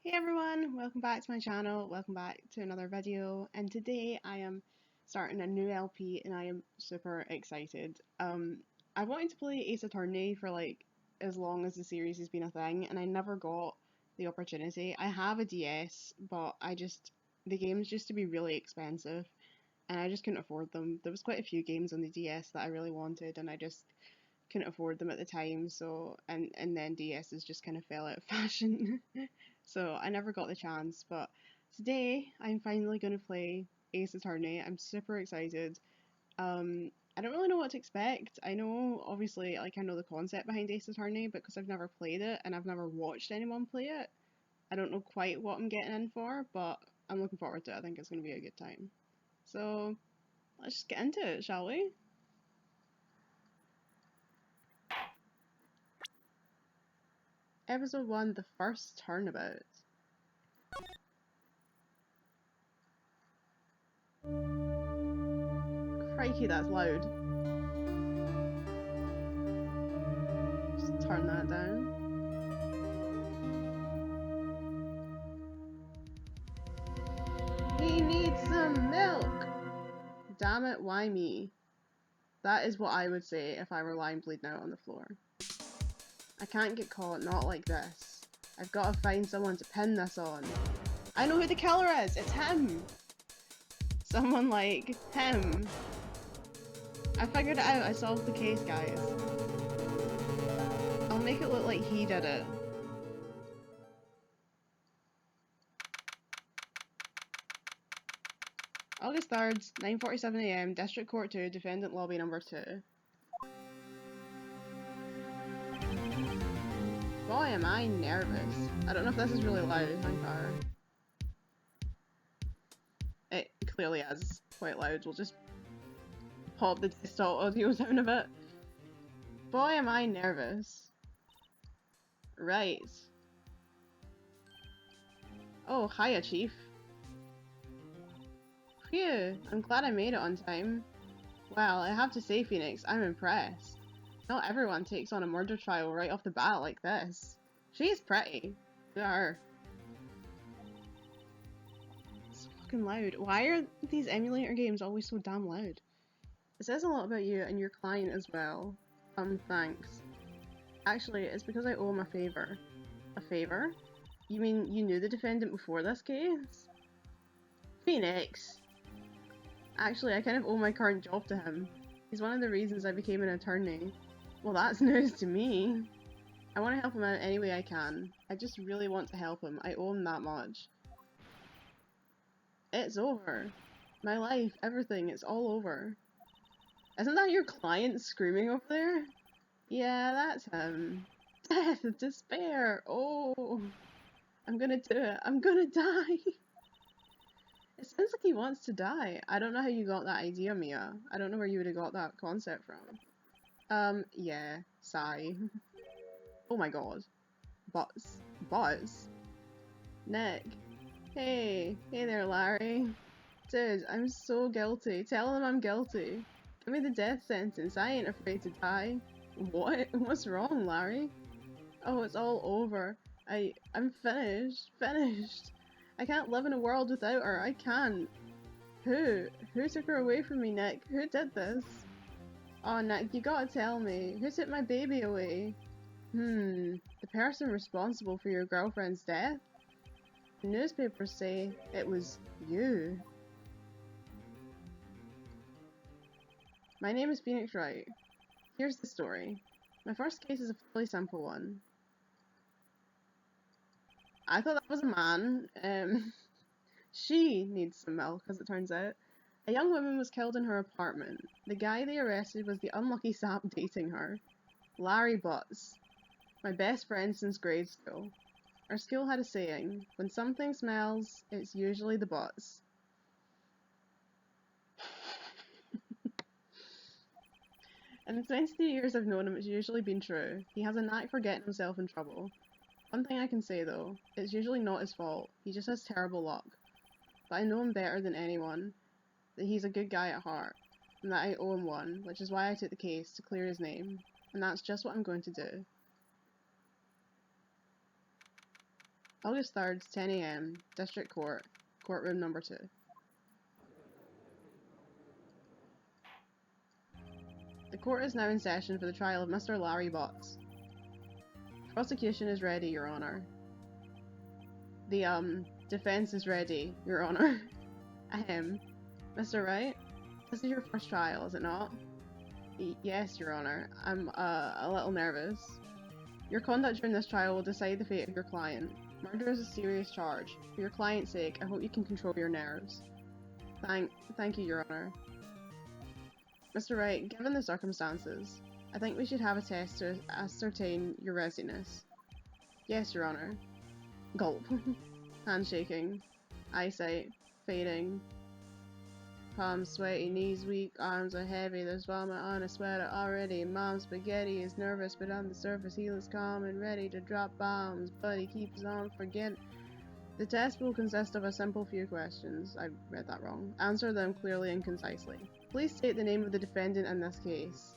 Hey everyone, welcome back to my channel, welcome back to another video, and today I am starting a new LP and I am super excited. I wanted to play Ace Attorney for like as long as the series has been a thing and I never got the opportunity. I have a DS, but the games used to be really expensive and I just couldn't afford them. There was quite a few games on the DS that I really wanted and I just couldn't afford them at the time, so and then DS's just kind of fell out of fashion. So I never got the chance, but today I'm finally going to play Ace Attorney. I'm super excited. I don't really know what to expect. I know, obviously, like I know the concept behind Ace Attorney, but because I've never played it and I've never watched anyone play it, I don't know quite what I'm getting in for, but I'm looking forward to it. I think it's going to be a good time. So let's just get into it, shall we? Episode 1, The First Turnabout. Crikey, that's loud. Just turn that down. He needs some milk! Damn it, why me? That is what I would say if I were lying bleeding out on the floor. I can't get caught, not like this. I've got to find someone to pin this on. I know who the killer is! It's him! Someone like him. I figured it out, I solved the case, guys. I'll make it look like he did it. August 3rd, 9:47 AM, District Court 2, Defendant Lobby number 2. Boy, am I nervous. I don't know if this is really loud, hang fire. It clearly is quite loud. We'll just pop the desktop audio down a bit. Boy, am I nervous. Right. Oh, hiya, Chief. Phew, I'm glad I made it on time. Well, I have to say, Phoenix, I'm impressed. Not everyone takes on a murder trial right off the bat like this. She's pretty. Look at her. It's fucking loud. Why are these emulator games always so damn loud? It says a lot about you and your client as well. Thanks. Actually, it's because I owe him a favor. A favor? You mean you knew the defendant before this case? Phoenix! Actually, I kind of owe my current job to him. He's one of the reasons I became an attorney. Well, that's news to me. I want to help him out any way I can. I just really want to help him. I owe him that much. It's over. My life, everything, it's all over. Isn't that your client screaming over there? Yeah, that's him. Death, despair, oh. I'm gonna do it. I'm gonna die. It sounds like he wants to die. I don't know how you got that idea, Mia. I don't know where you would have got that concept from. Yeah. Sigh. Oh my god. Buzz. Buzz? Nick. Hey. Hey there, Larry. Dude, I'm so guilty. Tell him I'm guilty. Give me the death sentence. I ain't afraid to die. What? What's wrong, Larry? Oh, it's all over. I'm finished. Finished. I can't live in a world without her. I can't. Who? Who took her away from me, Nick? Who did this? Oh, Nick, you gotta tell me. Who took my baby away? The person responsible for your girlfriend's death? The newspapers say it was you. My name is Phoenix Wright. Here's the story. My first case is a fairly simple one. I thought that was a man. She needs some milk, as it turns out. A young woman was killed in her apartment. The guy they arrested was the unlucky sap dating her. Larry Butts. My best friend since grade school. Our school had a saying, when something smells, it's usually the butts. In the 22 years I've known him, it's usually been true. He has a knack for getting himself in trouble. One thing I can say though, it's usually not his fault. He just has terrible luck. But I know him better than anyone, that he's a good guy at heart, and that I owe him one, which is why I took the case to clear his name, and that's just what I'm going to do. August 3rd, 10 AM, District Court, Courtroom number 2. The court is now in session for the trial of Mr. Larry Butts. Prosecution is ready, Your Honor. The, defense is ready, Your Honor. Mr. Wright? This is your first trial, is it not? Yes, Your Honor. I'm, a little nervous. Your conduct during this trial will decide the fate of your client. Murder is a serious charge. For your client's sake, I hope you can control your nerves. Thank you, Your Honor. Mr. Wright, given the circumstances, I think we should have a test to ascertain your readiness. Yes, Your Honor. Gulp. Handshaking. Eyesight. Fading. Palms sweaty, knees weak, arms are heavy, there's vomit on a sweater already. Mom's spaghetti is nervous, but on the surface he looks calm and ready to drop bombs, but he keeps on forgetting. The test will consist of a simple few questions. I read that wrong. Answer them clearly and concisely. Please state the name of the defendant in this case.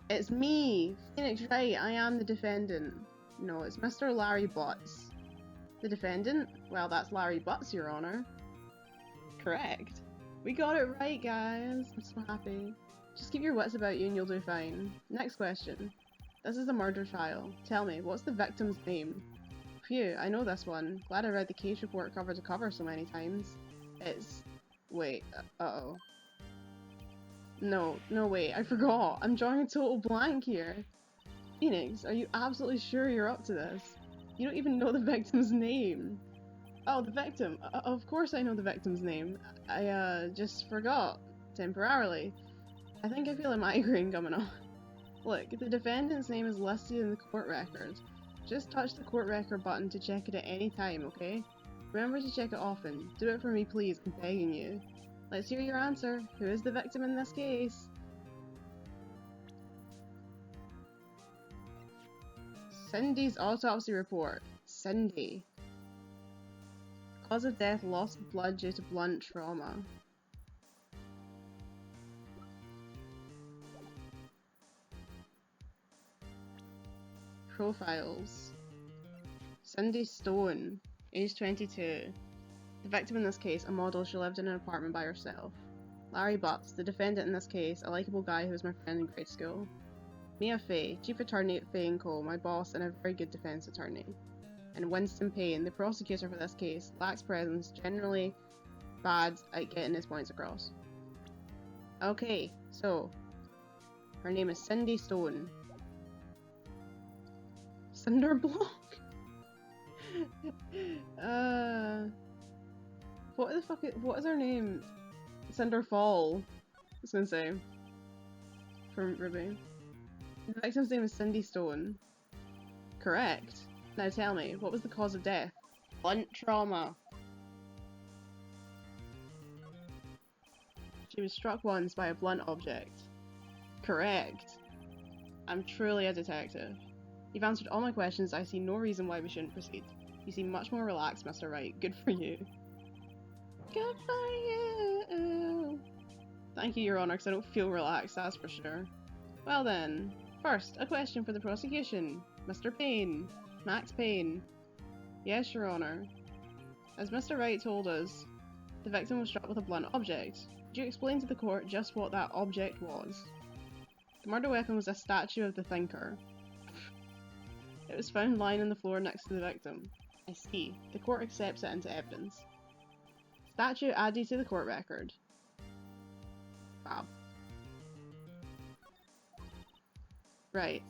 It's me! Phoenix Wright, I am the defendant. No, it's Mr. Larry Butts. The defendant? Well, that's Larry Butts, Your Honor. Correct. We got it right, guys. I'm so happy. Just keep your wits about you and you'll do fine. Next question. This is a murder trial. Tell me, what's the victim's name? Phew, I know this one. Glad I read the case report cover to cover so many times. It's... Wait, uh-oh. No, wait, I forgot. I'm drawing a total blank here. Phoenix, are you absolutely sure you're up to this? You don't even know the victim's name. Oh, the victim. Of course I know the victim's name. I, just forgot. Temporarily. I think I feel a migraine coming on. Look, the defendant's name is listed in the court record. Just touch the court record button to check it at any time, okay? Remember to check it often. Do it for me, please. I'm begging you. Let's hear your answer. Who is the victim in this case? Cindy's autopsy report. Cindy. Cause of death, loss of blood due to blunt trauma. Profiles. Cindy Stone, age 22. The victim in this case, a model, she lived in an apartment by herself. Larry Butts, the defendant in this case, a likeable guy who was my friend in grade school. Mia Fey, chief attorney at Fey & Co., my boss and a very good defense attorney. And Winston Payne, the prosecutor for this case, lacks presence, generally bad at getting his points across. Okay, so, her name is Cindy Stone. Cinderblock? What is her name? Cinderfall, I was gonna say. From Ruby. The victim's name is Cindy Stone. Correct. Now tell me, what was the cause of death? Blunt trauma. She was struck once by a blunt object. Correct. I'm truly a detective. You've answered all my questions, I see no reason why we shouldn't proceed. You seem much more relaxed, Mr. Wright. Good for you. Good for you! Thank you, Your Honor, because I don't feel relaxed, that's for sure. Well then, first, a question for the prosecution. Mr. Payne. Max Payne. Yes, Your Honor. As Mr. Wright told us, the victim was struck with a blunt object. Could you explain to the court just what that object was? The murder weapon was a statue of the Thinker. It was found lying on the floor next to the victim. I see. The court accepts it into evidence. Statue added to the court record. Fab. Right.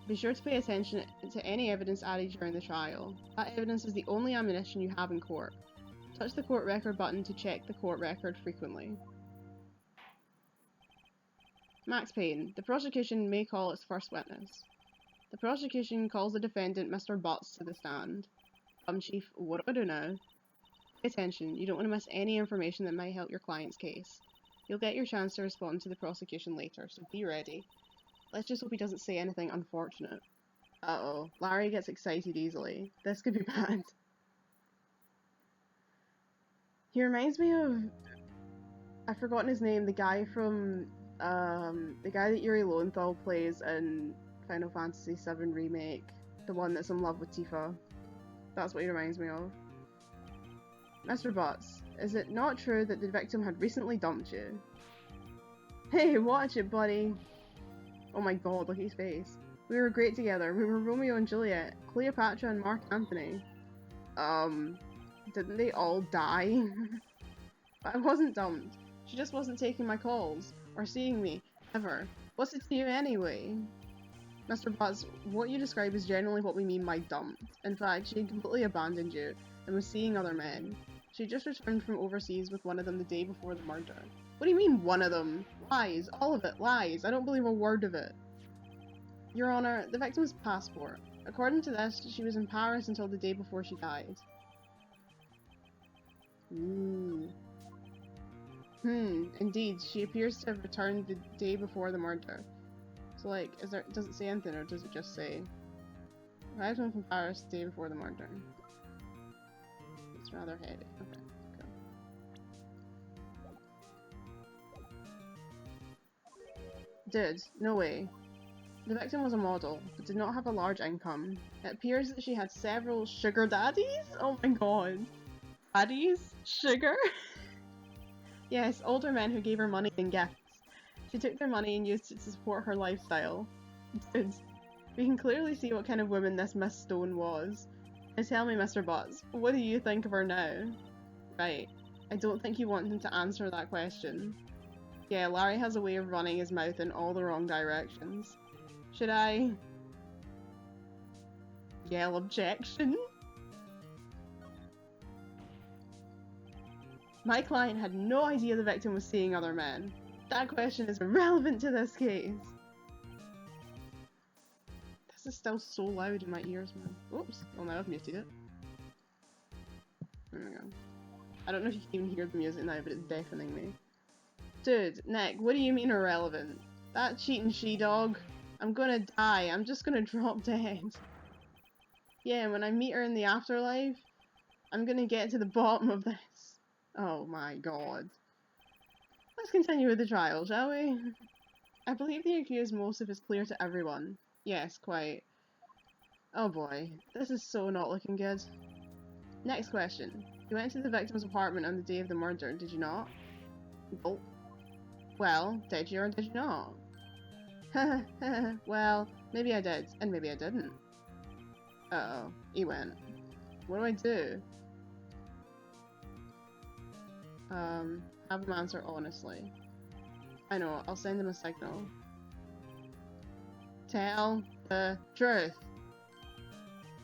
Be sure to pay attention to any evidence added during the trial. That evidence is the only ammunition you have in court. Touch the court record button to check the court record frequently. Max Payne. The prosecution may call its first witness. The prosecution calls the defendant, Mr. Butts, to the stand. Chief, what do I do now? Pay attention, you don't want to miss any information that might help your client's case. You'll get your chance to respond to the prosecution later, so be ready. Let's just hope he doesn't say anything unfortunate. Uh-oh, Larry gets excited easily. This could be bad. He reminds me of... I've forgotten his name, the guy from... the guy that Yuri Lowenthal plays in Final Fantasy VII Remake. The one that's in love with Tifa. That's what he reminds me of. Mr. Butts, is it not true that the victim had recently dumped you? Hey, watch it, buddy! Oh my god, look at his face. We were great together. We were Romeo and Juliet, Cleopatra and Mark Antony. Didn't they all die? But I wasn't dumped. She just wasn't taking my calls, or seeing me, ever. What's it to you anyway? Mr. Butts, what you describe is generally what we mean by dumped. In fact, she had completely abandoned you, and was seeing other men. She just returned from overseas with one of them the day before the murder. What do you mean, one of them? Lies. All of it. Lies. I don't believe a word of it. Your Honor, the victim's passport. According to this, she was in Paris until the day before she died. Ooh. Indeed, she appears to have returned the day before the murder. So, like, does it say anything, or does it just say, arrived home from Paris the day before the murder? It's rather heady. Okay, cool. Dude, no way. The victim was a model, but did not have a large income. It appears that she had several sugar daddies? Oh my god. Daddies? Sugar? Yes, older men who gave her money and gifts. She took their money and used it to support her lifestyle. Dude, we can clearly see what kind of woman this Miss Stone was. Now tell me, Mr. Butts, what do you think of her now? Right, I don't think you want him to answer that question. Yeah, Larry has a way of running his mouth in all the wrong directions. Should I yell objection? My client had no idea the victim was seeing other men. That question is irrelevant to this case. This is still so loud in my ears, man. Oops. Well, now I've muted it. There we go. I don't know if you can even hear the music now, but it's deafening me. Dude, Nick, what do you mean irrelevant? That cheating she-dog. I'm gonna die. I'm just gonna drop dead. Yeah, when I meet her in the afterlife, I'm gonna get to the bottom of this. Oh my god. Let's continue with the trial, shall we? I believe the accused motive is clear to everyone. Yes, quite. Oh boy, this is so not looking good. Next question. You went to the victim's apartment on the day of the murder, did you not? Nope. Well, did you or did you not? Well, maybe I did, and maybe I didn't. Uh-oh, he went. What do I do? Have him answer honestly. I know, I'll send him a signal. Tell the truth.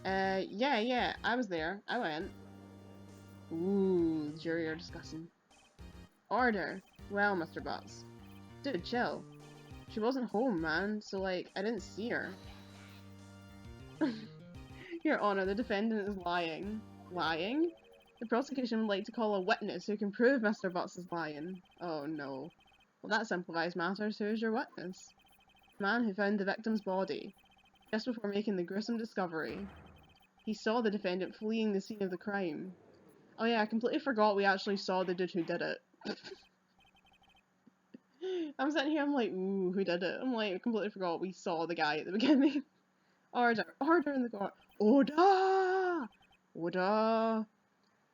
Yeah, I was there. I went. Ooh, the jury are discussing. Order. Well, Mr. Butts. Dude, chill. She wasn't home, man, so, like, I didn't see her. Your Honor, the defendant is lying. Lying? The prosecution would like to call a witness who can prove Mr. Butts is lying. Oh no. Well, that simplifies matters. Who is your witness? The man who found the victim's body, just before making the gruesome discovery. He saw the defendant fleeing the scene of the crime. Oh yeah, I completely forgot we actually saw the dude who did it. I'm sitting here, I'm like, ooh, who did it? I'm like, I completely forgot we saw the guy at the beginning. Order. Order in the court. Order! Order!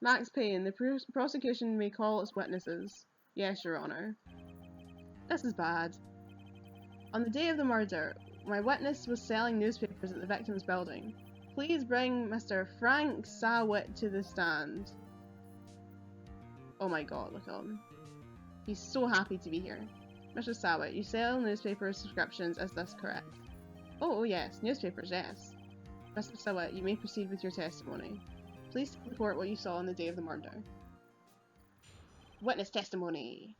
Max Payne, the prosecution may call its witnesses. Yes, Your Honor. This is bad. On the day of the murder, my witness was selling newspapers at the victim's building. Please bring Mr. Frank Sawit to the stand. Oh my god, look at him. He's so happy to be here. Mr. Sawit, you sell newspaper subscriptions, is this correct? Oh yes, newspapers, yes. Mr. Sawit, you may proceed with your testimony. Please report what you saw on the day of the murder. Witness testimony.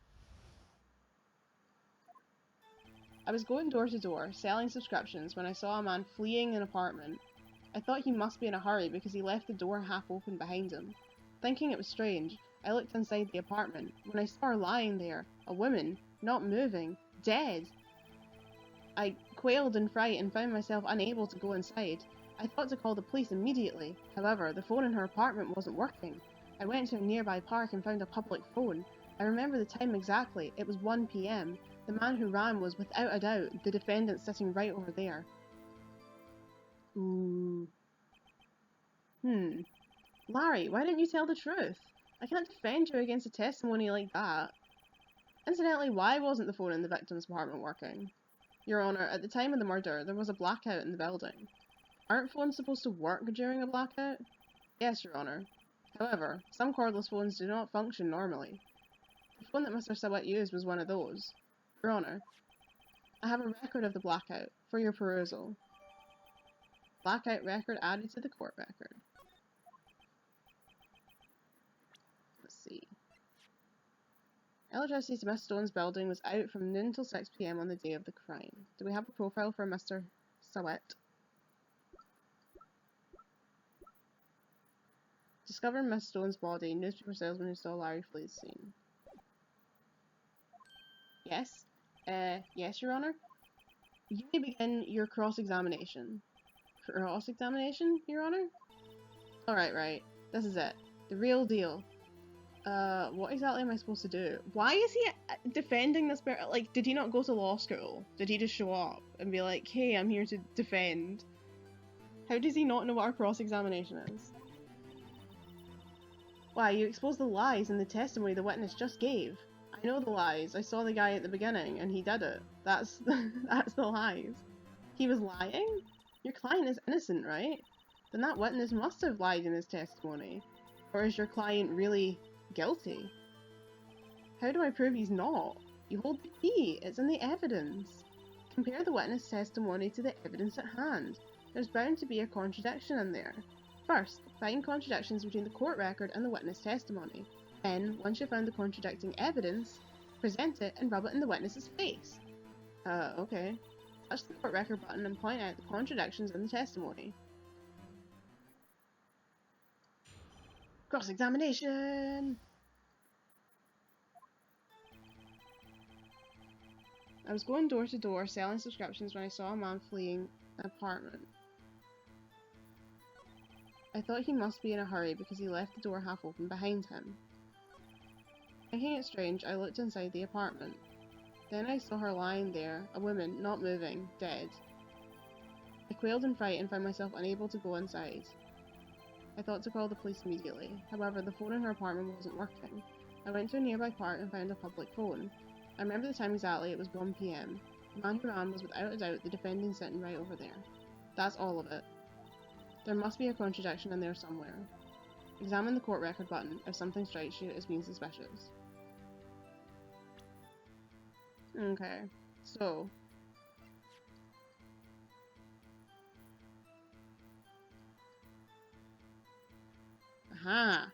I was going door to door, selling subscriptions, when I saw a man fleeing an apartment. I thought he must be in a hurry because he left the door half open behind him. Thinking it was strange, I looked inside the apartment. When I saw her lying there, a woman, not moving, dead. I quailed in fright and found myself unable to go inside. I thought to call the police immediately. However, the phone in her apartment wasn't working. I went to a nearby park and found a public phone. I remember the time exactly. It was 1 PM. The man who ran was, without a doubt, the defendant sitting right over there. Ooh. Larry, why didn't you tell the truth? I can't defend you against a testimony like that. Incidentally, why wasn't the phone in the victim's apartment working? Your Honor, at the time of the murder, there was a blackout in the building. Aren't phones supposed to work during a blackout? Yes, Your Honor. However, some cordless phones do not function normally. The phone that Mr. Sawit used was one of those. Your Honor, I have a record of the blackout for your perusal. Blackout record added to the court record. Let's see. Electricity to Miss Stone's building was out from noon till 6 PM on the day of the crime. Do we have a profile for Mr. Sawit? Discovering Miss Stone's body, newspaper salesman who saw Larry flee the scene. Yes? Yes, Your Honor? You may begin your cross-examination. Cross-examination, Your Honor? Alright, right. This is it. The real deal. What exactly am I supposed to do? Why is he defending this person? Like, did he not go to law school? Did he just show up and be like, hey, I'm here to defend? How does he not know what our cross-examination is? Why, you exposed the lies in the testimony the witness just gave. I know the lies. I saw the guy at the beginning, and he did it. That's the lies. He was lying? Your client is innocent, right? Then that witness must have lied in his testimony. Or is your client really guilty? How do I prove he's not? You hold the key. It's in the evidence. Compare the witness testimony to the evidence at hand. There's bound to be a contradiction in there. First, find contradictions between the court record and the witness testimony. Then, once you've found the contradicting evidence, present it and rub it in the witness's face. Okay. Touch the court record button and point out the contradictions in the testimony. Cross-examination! I was going door to door selling subscriptions when I saw a man fleeing an apartment. I thought he must be in a hurry because he left the door half open behind him. Thinking it strange, I looked inside the apartment. Then I saw her lying there, a woman, not moving, dead. I quailed in fright and found myself unable to go inside. I thought to call the police immediately. However, the phone in her apartment wasn't working. I went to a nearby park and found a public phone. I remember the time exactly, it was 1 PM. The man who ran was without a doubt the defendant sitting right over there. That's all of it. There must be a contradiction in there somewhere. Examine the court record button if something strikes you as being suspicious. Okay, so... Aha!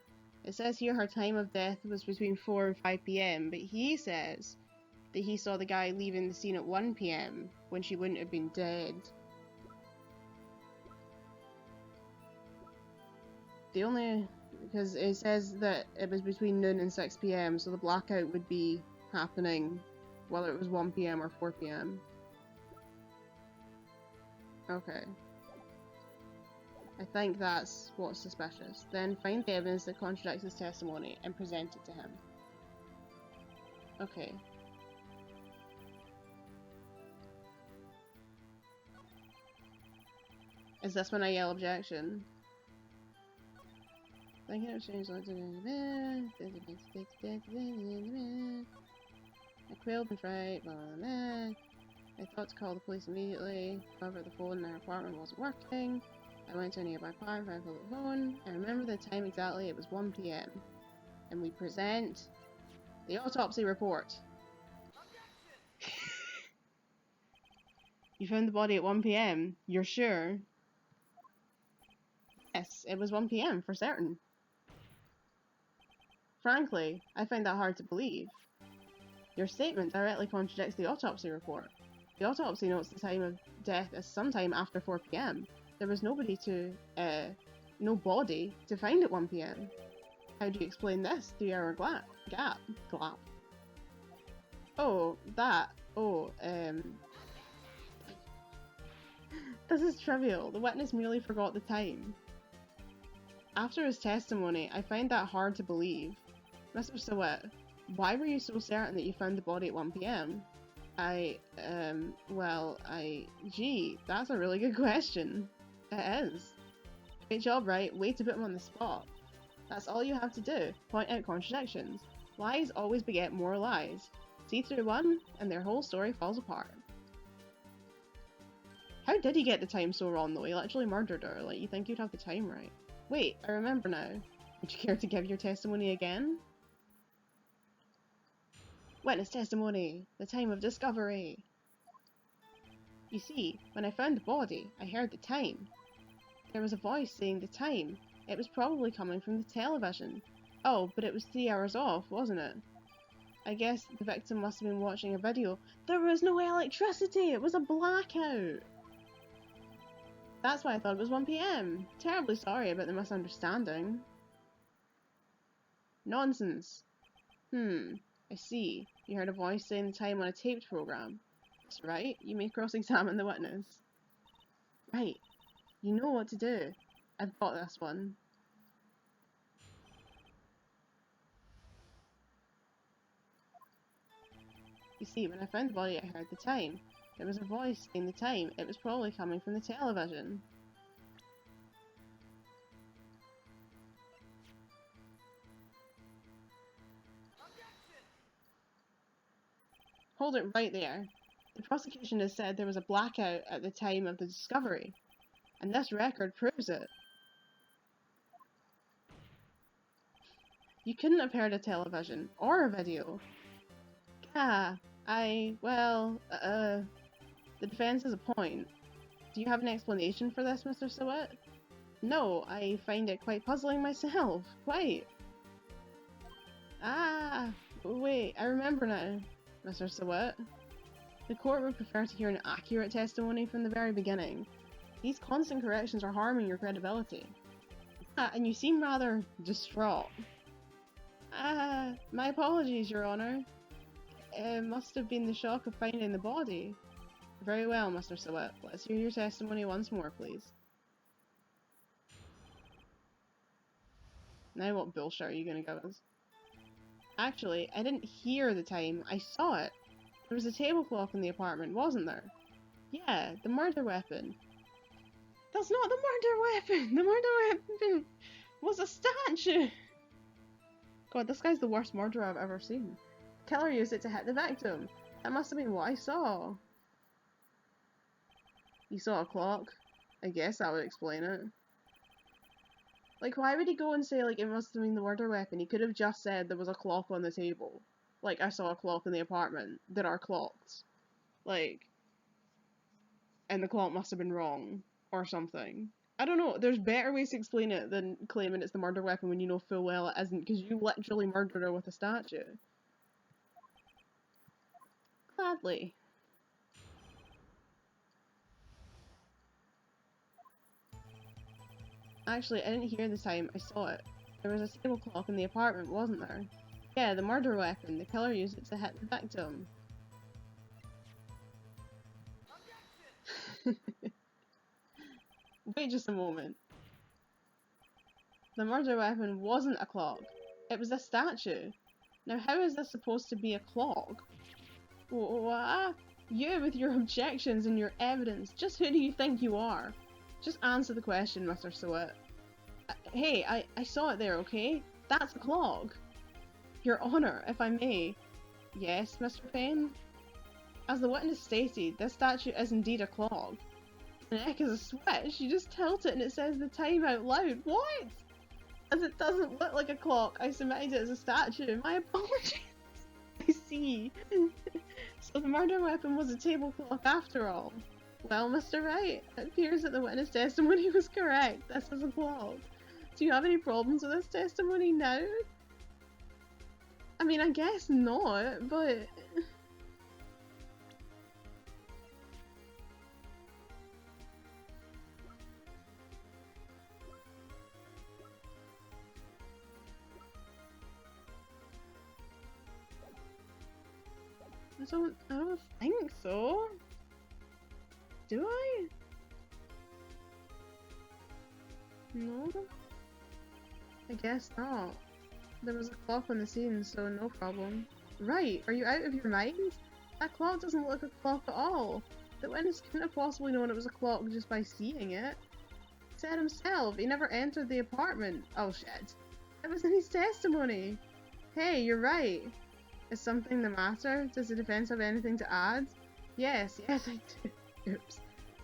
It says here her time of death was between 4 and 5 PM, but he says that he saw the guy leaving the scene at 1 PM, when she wouldn't have been dead. The only... because it says that it was between noon and 6 PM, so the blackout would be happening whether it was 1 PM or 4 PM. Okay. I think that's what's suspicious. Then find the evidence that contradicts his testimony and present it to him. Okay. Is this when I yell objection? Thinking of strange I quailed in fright, blah, blah, blah. I thought to call the police immediately, however the phone in our apartment wasn't working. I went to a nearby park, found the phone. I remember the time exactly, it was 1 PM. And we present the autopsy report. You found the body at 1 PM? You're sure? Yes, it was 1 PM, for certain. Frankly, I find that hard to believe. Your statement directly contradicts the autopsy report. The autopsy notes the time of death as sometime after 4 PM. There was no body to find at 1 PM. How do you explain this 3-hour gap? Oh, that. Oh, This is trivial. The witness merely forgot the time. After his testimony, I find that hard to believe. Mr. Sawit, why were you so certain that you found the body at 1 PM? Gee, that's a really good question. It is. Great job, right? Way to put him on the spot. That's all you have to do. Point out contradictions. Lies always beget more lies. See through one, and their whole story falls apart. How did he get the time so wrong though? He literally murdered her. Like, you think you'd have the time right. Wait, I remember now. Would you care to give your testimony again? Witness testimony! The time of discovery! You see, when I found the body, I heard the time. There was a voice saying the time. It was probably coming from the television. Oh, but it was 3 hours off, wasn't it? I guess the victim must have been watching a video. There was no electricity! It was a blackout! That's why I thought it was 1 PM. Terribly sorry about the misunderstanding. Nonsense. I see. You heard a voice saying the time on a taped program. That's right, you may cross-examine the witness. Right. You know what to do. I've got this one. You see, when I found the body, I heard the time. There was a voice saying the time. It was probably coming from the television. Hold it right there. The prosecution has said there was a blackout at the time of the discovery, and this record proves it. You couldn't have heard a television or a video. The defense has a point. Do you have an explanation for this, Mr. Sawit? No, I find it quite puzzling myself. Quite. Wait, I remember now, Mr. Sawit. The court would prefer to hear an accurate testimony from the very beginning. These constant corrections are harming your credibility. And you seem rather distraught. My apologies, Your Honor. It must have been the shock of finding the body. Very well, Mr. Sawit. Let's hear your testimony once more, please. Now what bullshit are you gonna give us? Actually, I didn't hear the time, I saw it. There was a table clock in the apartment, wasn't there? Yeah, the murder weapon. That's not the murder weapon! The murder weapon was a statue! God, this guy's the worst murderer I've ever seen. The killer used it to hit the victim. That must have been what I saw. You saw a clock? I guess that would explain it. Like, why would he go and say, like, it must have been the murder weapon? He could have just said there was a clock on the table. Like, I saw a clock in the apartment. There are clocks. Like, and the clock must have been wrong. Or something. I don't know, there's better ways to explain it than claiming it's the murder weapon when you know full well it isn't, because you literally murdered her with a statue. Gladly. Actually, I didn't hear the time, I saw it. There was a table clock in the apartment, wasn't there? Yeah, the murder weapon. The killer used it to hit the victim. Wait just a moment. The murder weapon wasn't a clock. It was a statue. Now how is this supposed to be a clock? What? You with your objections and your evidence, just who do you think you are? Just answer the question, Mr. Sawit. Hey, I saw it there, okay? That's a clock. Your Honour, if I may. Yes, Mr. Payne? As the witness stated, this statue is indeed a clock. The neck is a switch, you just tilt it and it says the time out loud. What? As it doesn't look like a clock, I submitted it as a statue. My apologies. I see. So the murder weapon was a table clock after all. Well, Mr. Wright, it appears that the witness testimony was correct. This is a clock. Do you have any problems with this testimony now? I mean, I guess not, but... I don't think so. Do I? No? I guess not. There was a clock on the scene, so no problem. Right, are you out of your mind? That clock doesn't look like a clock at all. The witness couldn't have possibly known it was a clock just by seeing it. said himself he never entered the apartment. Oh shit. That was in his testimony. Hey, you're right. Is something the matter? Does the defense have anything to add? Yes, I do. Oops.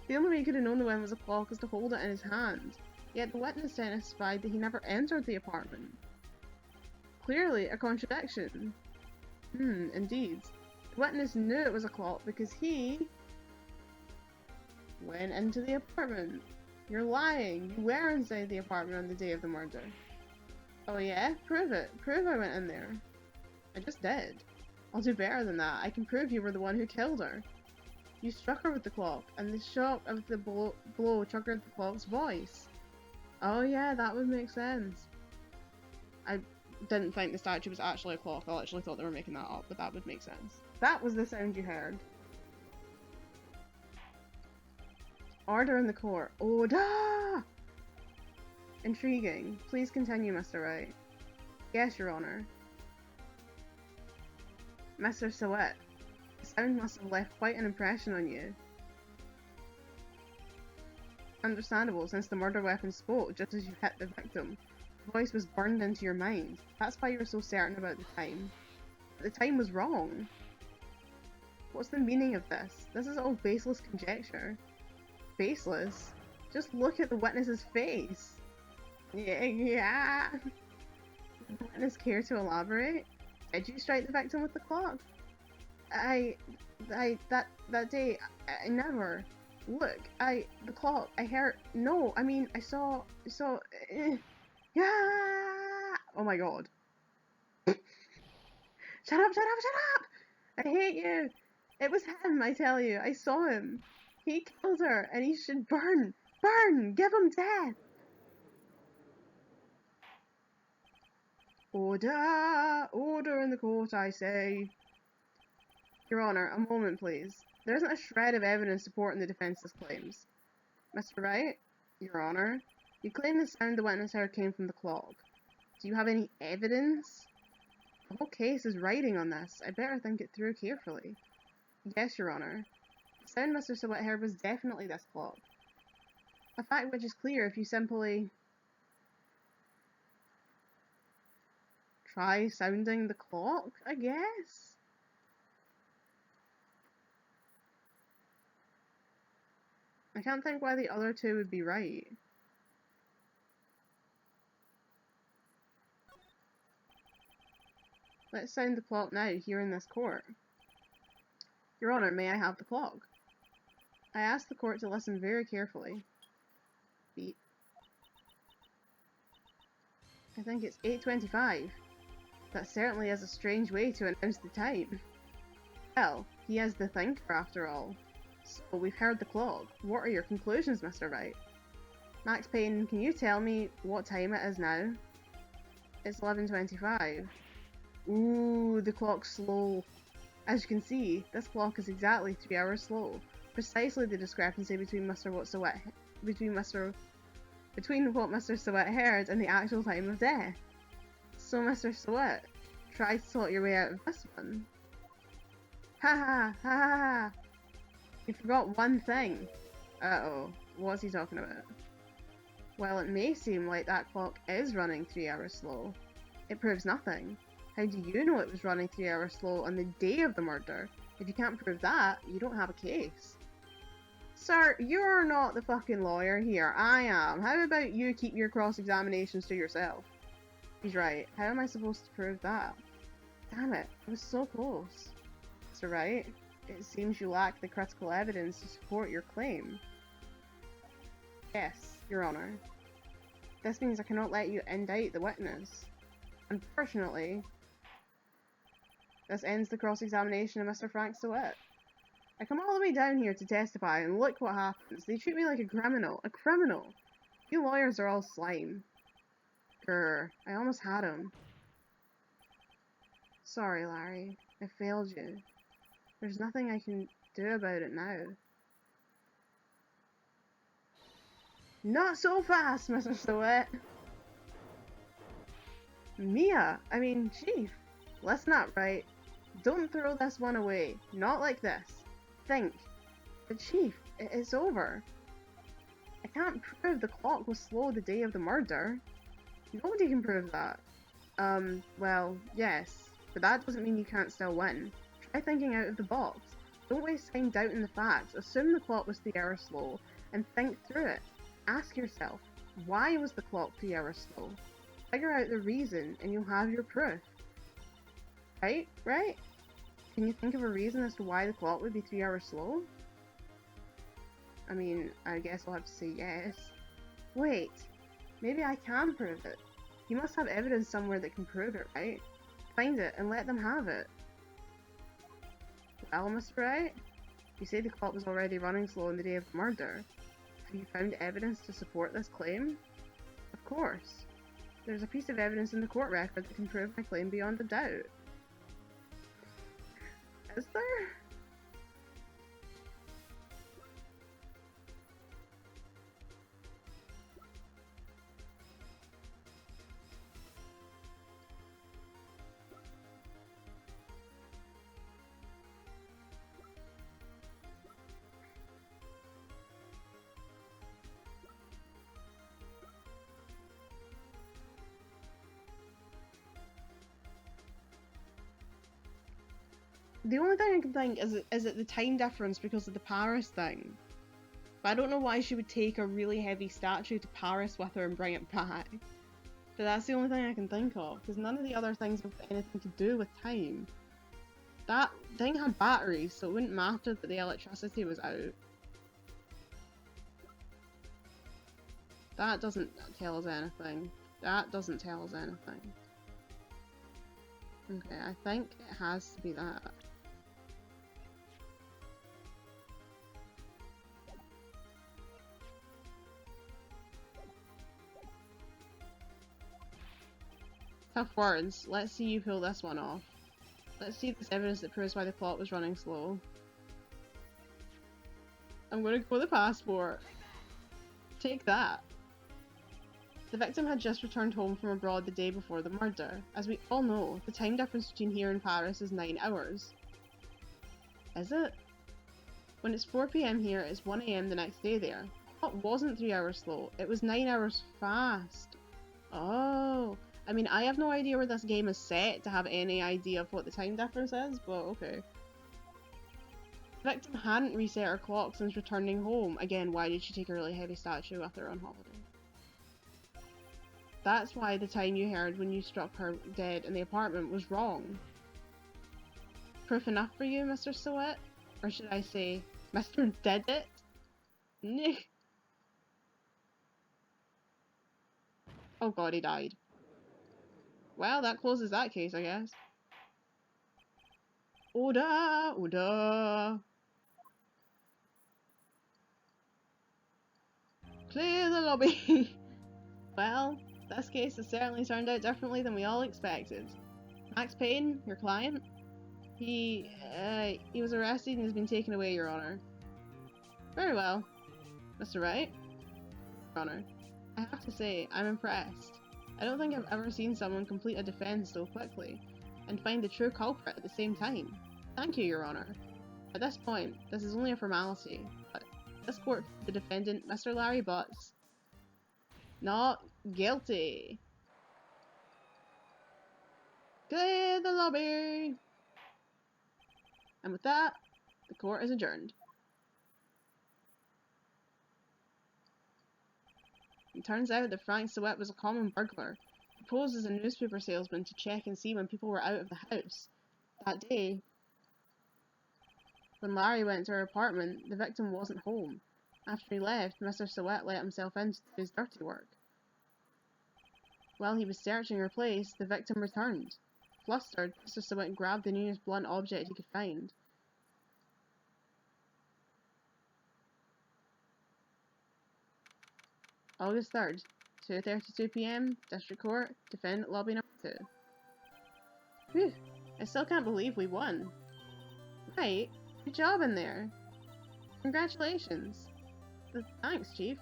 The only way he could have known the weapon was a clock is to hold it in his hand. Yet the witness testified that he never entered the apartment. Clearly a contradiction. Indeed. The witness knew it was a clock because he went into the apartment. You're lying. You were inside the apartment on the day of the murder. Oh yeah? Prove it. Prove I went in there. I just did. I'll do better than that. I can prove you were the one who killed her. You struck her with the clock, and the shock of the blow triggered the clock's voice. Oh yeah, that would make sense. I didn't think the statue was actually a clock. I literally thought they were making that up, but that would make sense. That was the sound you heard. Order in the court. Order! Intriguing. Please continue, Mr. Wright. Yes, Your Honor. Mr. Sawet, the sound must have left quite an impression on you. Understandable, since the murder weapon spoke just as you hit the victim. The voice was burned into your mind. That's why you were so certain about the time. But the time was wrong. What's the meaning of this? This is all baseless conjecture. Baseless? Just look at the witness's face. Yeah. Does the witness care to elaborate? Did you strike the victim with the clock? That day, I never. Look, the clock, I heard, no, I mean, I saw, yeah! Oh my god. Shut up! I hate you! It was him, I tell you, I saw him. He killed her, and he should burn! Burn! Give him death! Order! Order in the court, I say. Your Honor, a moment please. There isn't a shred of evidence supporting the defense's claims. Mr. Wright, Your Honor, you claim the sound the witness heard came from the clock. Do you have any evidence? The whole case is riding on this. I better think it through carefully. Yes, Your Honor. The sound Mr. Sawet heard was definitely this clock. A fact which is clear if you simply try sounding the clock, I guess? I can't think why the other two would be right. Let's sound the clock now, here in this court. Your Honor, may I have the clock? I ask the court to listen very carefully. Beep. I think it's 8:25. That certainly is a strange way to announce the time. Well, he is the thinker after all. So, we've heard the clock. What are your conclusions, Mr. Wright? Max Payne, can you tell me what time it is now? It's 11:25. Ooh, the clock's slow. As you can see, this clock is exactly 3 hours slow. Precisely the discrepancy between what Mr. Sawet heard and the actual time of death. So, Mr. Sawet, try to sort your way out of this one. Ha ha! You forgot one thing. Uh-oh, what's he talking about? Well, it may seem like that clock is running 3 hours slow. It proves nothing. How do you know it was running 3 hours slow on the day of the murder? If you can't prove that, you don't have a case. Sir, you're not the fucking lawyer here. I am. How about you keep your cross-examinations to yourself? He's right. How am I supposed to prove that? Damn it, I was so close. Mr. Wright, it seems you lack the critical evidence to support your claim. Yes, Your Honor. This means I cannot let you indict the witness. Unfortunately, this ends the cross-examination of Mr. Frank Sawet. I come all the way down here to testify, and look what happens. They treat me like a criminal. A criminal! You lawyers are all slime. Grr, I almost had him. Sorry, Larry. I failed you. There's nothing I can do about it now. Not so fast, Mr. Sawet! Mia! I mean, Chief! Listen up, right? Don't throw this one away. Not like this. Think. But Chief, it's over. I can't prove the clock was slow the day of the murder. Nobody can prove that. Well, yes, but that doesn't mean you can't still win. Try thinking out of the box. Don't waste time doubting the facts. Assume the clock was 3 hours slow, and think through it. Ask yourself, why was the clock 3 hours slow? Figure out the reason, and you'll have your proof. Right? Right? Can you think of a reason as to why the clock would be 3 hours slow? I mean, I guess I'll have to say yes. Wait, maybe I can prove it. You must have evidence somewhere that can prove it, right? Find it and let them have it. Well, Mr. Wright, you say the clock was already running slow on the day of the murder. Have you found evidence to support this claim? Of course. There's a piece of evidence in the court record that can prove my claim beyond a doubt. Is there? The only thing I can think is it the time difference because of the Paris thing. But I don't know why she would take a really heavy statue to Paris with her and bring it back. But that's the only thing I can think of, because none of the other things have anything to do with time. That thing had batteries, so it wouldn't matter that the electricity was out. That doesn't tell us anything. That doesn't tell us anything. Okay, I think it has to be that. Tough words. Let's see you pull this one off. Let's see this evidence that proves why the clock was running slow. I'm gonna go with the passport. Take that. The victim had just returned home from abroad the day before the murder. As we all know, the time difference between here and Paris is 9 hours. Is it? When it's 4 PM here, it's 1 AM the next day there. The clock wasn't 3 hours slow, it was 9 hours fast. Oh. I mean, I have no idea where this game is set to have any idea of what the time difference is, but okay. The victim hadn't reset her clock since returning home. Again, why did she take a really heavy statue with her on holiday? That's why the time you heard when you struck her dead in the apartment was wrong. Proof enough for you, Mr. Sowet? Or should I say, Mr. Did It? Nah. Oh god, he died. Well, that closes that case, I guess. Order! Order! Clear the lobby! Well, this case has certainly turned out differently than we all expected. Max Payne, your client, he was arrested and has been taken away, Your Honor. Very well. Mr. Wright? Your Honor, I have to say, I'm impressed. I don't think I've ever seen someone complete a defense so quickly, and find the true culprit at the same time. Thank you, Your Honor. At this point, this is only a formality, but this court, the defendant, Mr. Larry Butts, not guilty. Clear the lobby! And with that, the court is adjourned. It turns out that Frank Sowet was a common burglar, who posed as a newspaper salesman to check and see when people were out of the house. That day, when Larry went to her apartment, the victim wasn't home. After he left, Mr. Sowet let himself in to do his dirty work. While he was searching her place, the victim returned. Flustered, Mr. Sowet grabbed the nearest blunt object he could find. August 3rd, 2:32 PM, District Court, Defendant Lobby Number 2. Whew, I still can't believe we won. Right, good job in there. Congratulations. Thanks, Chief.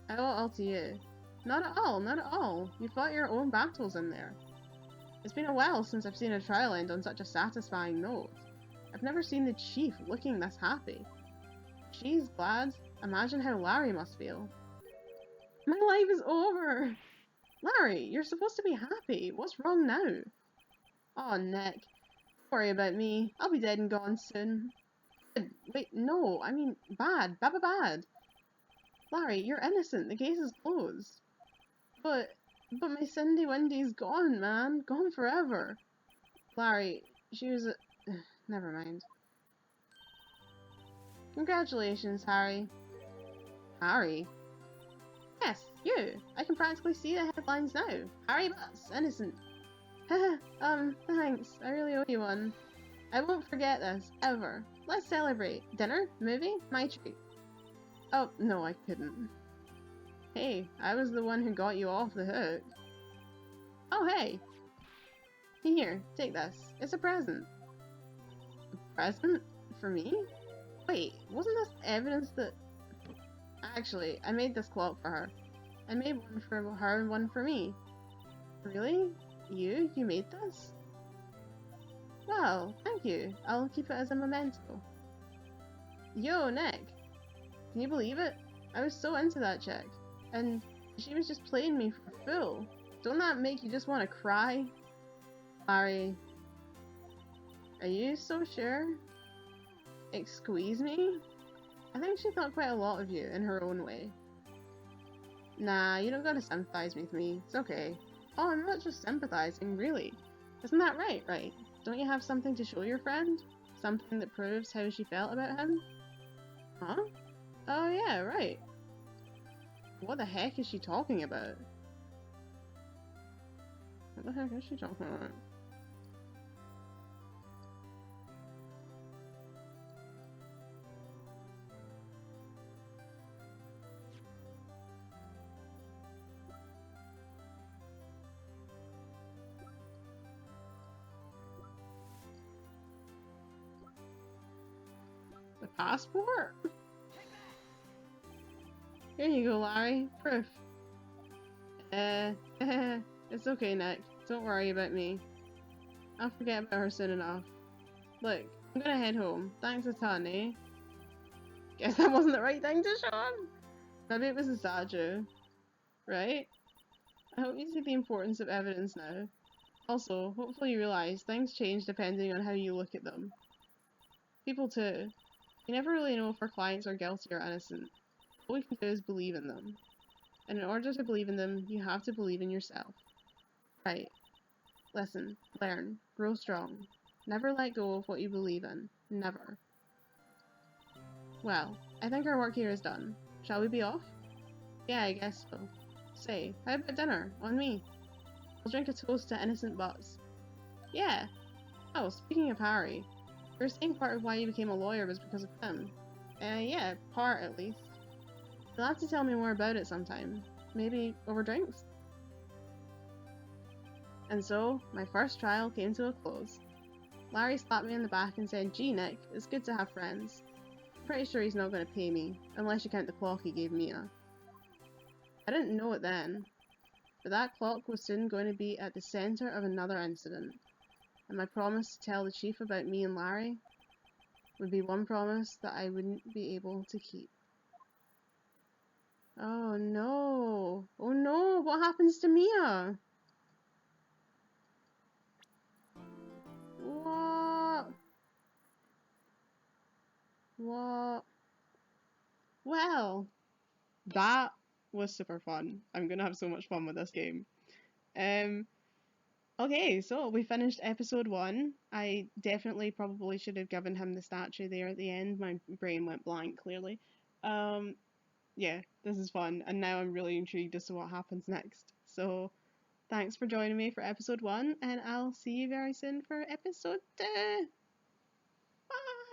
I owe it all to you. Not at all, not at all. You fought your own battles in there. It's been a while since I've seen a trial end on such a satisfying note. I've never seen the Chief looking this happy. She's glad. Imagine how Larry must feel. My life is over! Larry, you're supposed to be happy. What's wrong now? Oh, Nick. Don't worry about me. I'll be dead and gone soon. Wait, no, I mean bad. Bad. Larry, you're innocent. The case is closed. But my Cindy Wendy's gone, man. Gone forever. Larry, she was a... Never mind. Congratulations, Harry. Harry? Yes, you. I can practically see the headlines now. Harry Butts, innocent. Thanks. I really owe you one. I won't forget this, ever. Let's celebrate. Dinner? Movie? My treat. Oh, no, I couldn't. Hey, I was the one who got you off the hook. Oh, hey. Here, take this. It's a present. A present? For me? Wait, wasn't this evidence that... Actually, I made this clock for her. I made one for her and one for me. Really? You? You made this? Well, thank you. I'll keep it as a memento. Yo, Nick. Can you believe it? I was so into that chick. And she was just playing me for a fool. Don't that make you just want to cry? Larry. Are you so sure? Squeeze me? I think she thought quite a lot of you in her own way. Nah, you don't gotta sympathize with me. It's okay. Oh, I'm not just sympathizing, really. Isn't that right? Don't you have something to show your friend? Something that proves how she felt about him? Huh? Oh yeah, right. What the heck is she talking about? What the heck is she talking about? The passport? Here you go, Larry. Proof. It's okay, Nick. Don't worry about me. I'll forget about her soon enough. Look, I'm gonna head home. Thanks a ton, eh? Guess that wasn't the right thing to show him. Maybe it was a statue. Right? I hope you see the importance of evidence now. Also, hopefully you realise things change depending on how you look at them. People too. You never really know if our clients are guilty or innocent. All we can do is believe in them. And in order to believe in them, you have to believe in yourself. Right. Listen, learn, grow strong. Never let go of what you believe in. Never. Well, I think our work here is done. Shall we be off? Yeah, I guess so. Say, how about dinner? On me. I'll drink a toast to innocent butts. Yeah. Oh, speaking of Harry, you were saying part of why you became a lawyer was because of him. Yeah, part at least. You'll have to tell me more about it sometime. Maybe over drinks? And so, my first trial came to a close. Larry slapped me in the back and said, "Gee, Nick, it's good to have friends. Pretty sure he's not going to pay me, unless you count the clock he gave Mia." I didn't know it then, but that clock was soon going to be at the centre of another incident, and my promise to tell the chief about me and Larry would be one promise that I wouldn't be able to keep. Oh no! Oh no! What happens to Mia? What? What? Well, that was super fun. I'm gonna have so much fun with this game. Okay, so we finished episode 1. I definitely probably should have given him the statue there at the end. My brain went blank, clearly. Yeah, this is fun, and now I'm really intrigued as to what happens next. So, thanks for joining me for episode 1, and I'll see you very soon for episode 2. Bye!